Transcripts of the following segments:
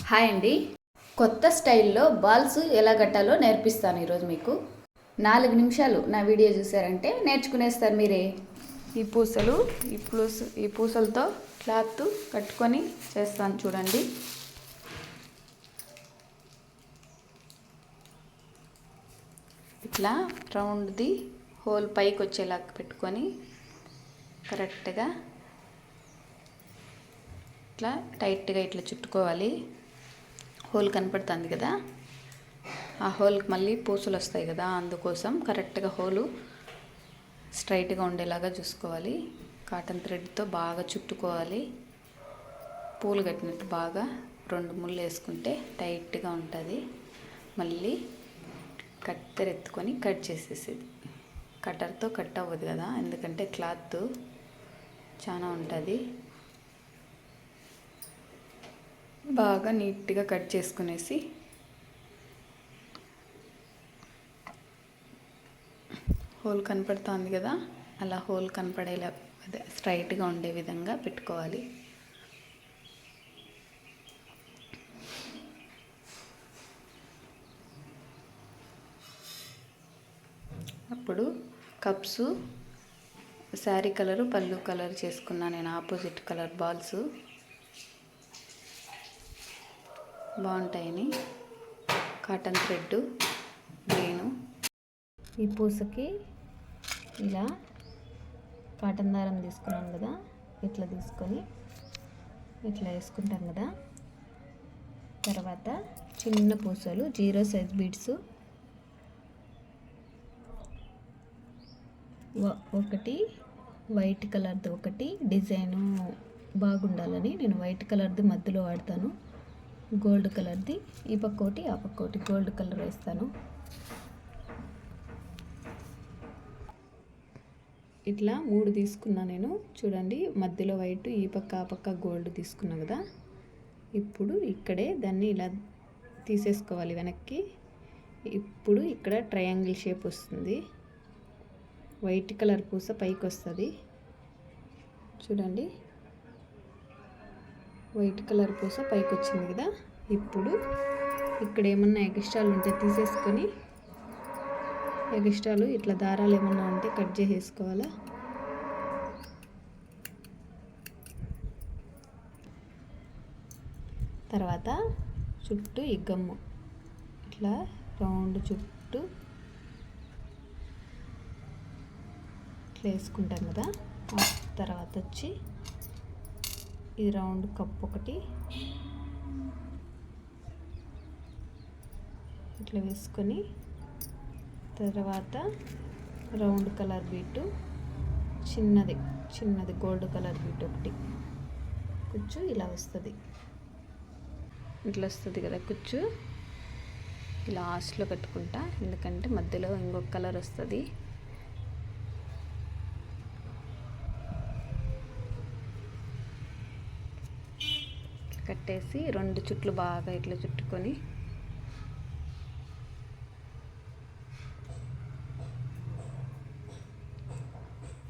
Hi అండి. కొత్త స్టైల్లో బాల్స్ ఎలా కట్టాలో నేర్పిస్తాను ఈరోజు మీకు. 4 నిమిషాలు నా వీడియో చూసారంటే నేర్చుకునేస్తారు మీరే. ఈ పూసలతో క్లాత్ కట్టుకొని చేస్తాను చూడండి. ఇట్లా రౌండ్ది హోల్ పైకి వచ్చేలాగా పెట్టుకొని కరెక్ట్గా ఇట్లా టైట్గా ఇట్లా చుట్టుకోవాలి. హోల్ కనపడుతుంది కదా, ఆ హోల్కి మళ్ళీ పూసలు వస్తాయి కదా, అందుకోసం కరెక్ట్గా హోలు స్ట్రైట్గా ఉండేలాగా చూసుకోవాలి. కాటన్ థ్రెడ్తో బాగా చుట్టుకోవాలి. పూలు కట్టినట్టు బాగా 2 ముళ్ళు వేసుకుంటే టైట్గా ఉంటుంది. మళ్ళీ కత్తెర ఎత్తుకొని కట్ చేసేసేది. కట్టర్తో కట్ అవ్వదు కదా, ఎందుకంటే క్లాత్ చాలా ఉంటుంది. బాగా నీట్గా కట్ చేసుకునేసి హోల్ కనపడుతుంది కదా, అలా హోల్ కనపడేలా అదే స్ట్రైట్గా ఉండే విధంగా పెట్టుకోవాలి. అప్పుడు కప్స్ శారీ కలరు పళ్ళు కలర్ చేసుకున్నా నేను. ఆపోజిట్ కలర్ బాల్స్ బాగుంటాయని కాటన్ థ్రెడ్ గ్రీను. ఈ పూసకి ఇలా కాటన్ దారం తీసుకున్నాను కదా, ఇట్లా తీసుకొని ఇట్లా వేసుకుంటాం కదా. తర్వాత చిన్న పూసలు 0 సైజ్ బీడ్స్ ఒకటి వైట్ కలర్ది, ఒకటి డిజైను బాగుండాలని నేను వైట్ కలర్ది మధ్యలో వాడతాను. గోల్డ్ కలర్ది ఈ పక్క ఒకటి ఆ పక్క ఒకటి గోల్డ్ కలర్ వేస్తాను. ఇట్లా 3 తీసుకున్నా నేను చూడండి. మధ్యలో వైట్, ఈ పక్క ఆ పక్క గోల్డ్ తీసుకున్నా కదా. ఇప్పుడు ఇక్కడే దాన్ని ఇలా తీసేసుకోవాలి వెనక్కి. ఇప్పుడు ఇక్కడ ట్రయాంగిల్ షేప్ వస్తుంది. వైట్ కలర్ పూస పైకి వస్తుంది చూడండి. వైట్ కలర్ పూస పైకి వచ్చింది కదా. ఇప్పుడు ఇక్కడ ఏమన్నా ఎక్స్ట్రాలు ఉంటే తీసేసుకొని, ఎక్స్ట్రాలు ఇట్లా దారాలు ఏమన్నా ఉంటే కట్ చేసేసుకోవాలా. తర్వాత చుట్టూ ఈ గమ్ము ఇట్లా రౌండ్ చుట్టూ ఇట్లా వేసుకుంటాం కదా. తర్వాత వచ్చి ఈ రౌండ్ కప్ ఒకటి ఇట్లా వేసుకొని, తర్వాత రౌండ్ కలర్ బీటు చిన్నది గోల్డ్ కలర్ బీట్ ఒకటి కుచ్చు ఇలా వస్తుంది. ఇట్లా వస్తుంది కదా కుచ్చు. లాస్ట్లో పెట్టుకుంటా, ఎందుకంటే మధ్యలో ఇంకొక కలర్ వస్తుంది. కట్టేసి 2 చుట్లు బాగా ఇట్లా చుట్టుకొని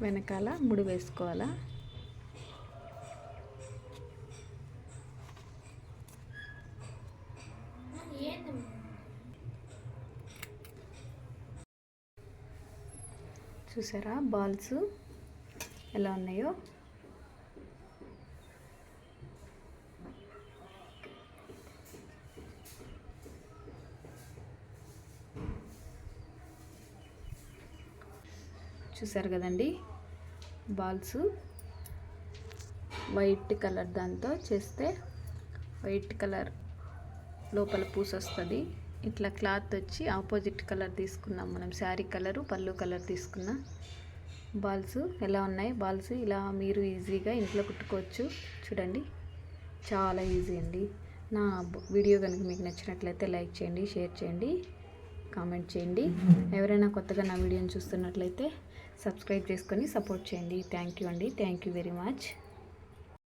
వెనకాల ముడి వేసుకోవాలా. చూసారా బాల్స్ ఎలా ఉన్నాయో. చూసారు కదండి బాల్స్. వైట్ కలర్ దాంతో చేస్తే వైట్ కలర్ లోపల పూస వస్తుంది. ఇట్లా క్లాత్ వచ్చి ఆపోజిట్ కలర్ తీసుకున్నాం మనం. శారీ కలరు పళ్ళు కలర్ తీసుకున్న బాల్స్ ఎలా ఉన్నాయి. బాల్స్ ఇలా మీరు ఈజీగా ఇంట్లో కుట్టుకోవచ్చు చూడండి. చాలా ఈజీ అండి. నా వీడియో కనుక మీకు నచ్చినట్లయితే లైక్ చేయండి, షేర్ చేయండి, కామెంట్ చేయండి. ఎవరైనా కొత్తగా నా వీడియోని చూస్తున్నట్లయితే సబ్స్క్రైబ్ చేసుకొని సపోర్ట్ చేయండి. థ్యాంక్ యూ అండి. Thank you very much.